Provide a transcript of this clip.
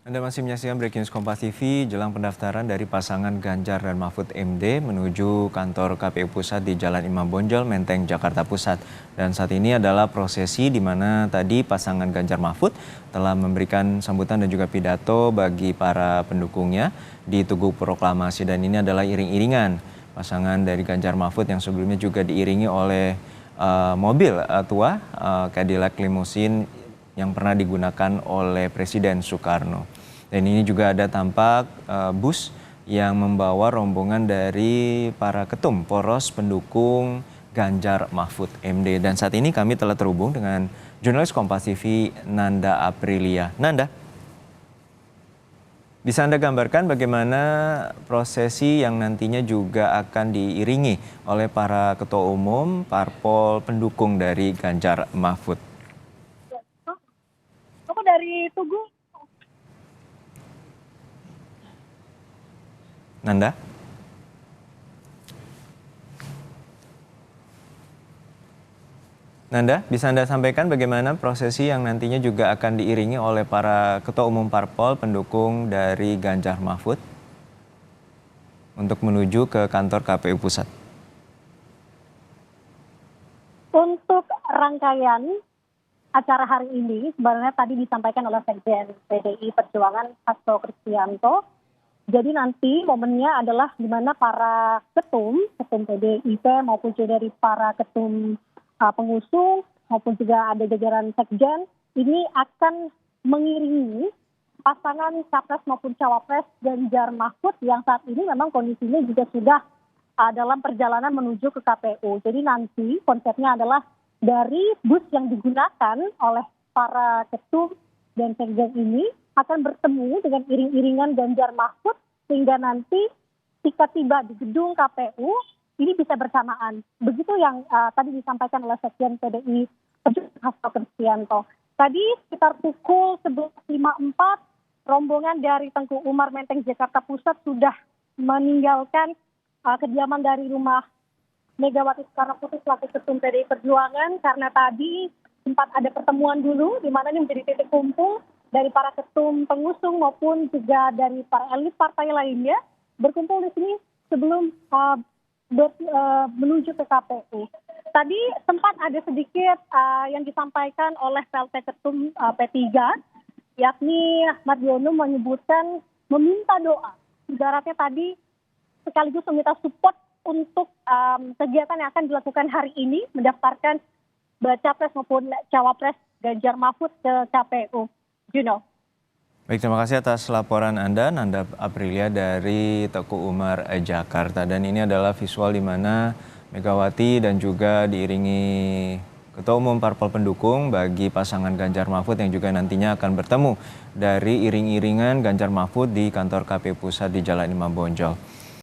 Anda masih menyaksikan Breaking News Kompas TV jelang pendaftaran dari pasangan Ganjar dan Mahfud MD menuju kantor KPU Pusat di Jalan Imam Bonjol, Menteng, Jakarta Pusat. Dan saat ini adalah prosesi di mana tadi pasangan Ganjar Mahfud telah memberikan sambutan dan juga pidato bagi para pendukungnya di Tugu Proklamasi. Dan ini adalah iring-iringan pasangan dari Ganjar Mahfud yang sebelumnya juga diiringi oleh mobil tua Cadillac Limousine yang pernah digunakan oleh Presiden Soekarno. Dan ini juga ada tampak bus yang membawa rombongan dari para ketum poros pendukung Ganjar Mahfud MD. Dan saat ini kami telah terhubung dengan jurnalis Kompas TV Nanda Aprilia. Nanda, bisa Anda gambarkan bagaimana prosesi yang nantinya juga akan diiringi oleh para ketua umum parpol pendukung dari Ganjar Mahfud? Aku dari Tugu. Nanda? Nanda, bisa Anda sampaikan bagaimana prosesi yang nantinya juga akan diiringi oleh para ketua umum parpol pendukung dari Ganjar Mahfud untuk menuju ke kantor KPU Pusat? Untuk rangkaian acara hari ini sebenarnya tadi disampaikan oleh Sekjen PDI Perjuangan Hasto Kristianto. Jadi nanti momennya adalah di mana para ketum PDIP maupun juga dari para ketum pengusung maupun juga ada jajaran Sekjen ini akan mengiringi pasangan capres maupun cawapres Ganjar Mahfud yang saat ini memang kondisinya juga sudah dalam perjalanan menuju ke KPU. Jadi nanti konsepnya adalah dari bus yang digunakan oleh para ketum dan Sekjen ini akan bertemu dengan iring-iringan Ganjar Mahfud sehingga nanti jika tiba di gedung KPU ini bisa bersamaan. Begitu yang tadi disampaikan oleh Sekjen PDI Perjuangan Hasto Kristianto. Tadi sekitar pukul 11.54 rombongan dari Tengku Umar Menteng Jakarta Pusat sudah meninggalkan kediaman dari rumah Megawati Soekarno Putri selaku ketum PDI Perjuangan karena tadi sempat ada pertemuan dulu di mana ini menjadi titik kumpul dari para ketum pengusung maupun juga dari para elit partai lainnya berkumpul di sini sebelum menuju ke KPU. Tadi sempat ada sedikit yang disampaikan oleh PLT Ketum P3, yakni Mardiono menyebutkan meminta doa. Ibaratnya tadi sekaligus meminta support untuk kegiatan yang akan dilakukan hari ini mendaftarkan baca pres maupun cawapres Ganjar Mahfud ke KPU. Juno. Baik, terima kasih atas laporan Anda, Nanda Aprilia dari Teguh Umar, Jakarta. Dan ini adalah visual di mana Megawati dan juga diiringi Ketua Umum Parpol Pendukung bagi pasangan Ganjar Mahfud yang juga nantinya akan bertemu dari iring-iringan Ganjar Mahfud di kantor KPU Pusat di Jalan Imam Bonjol.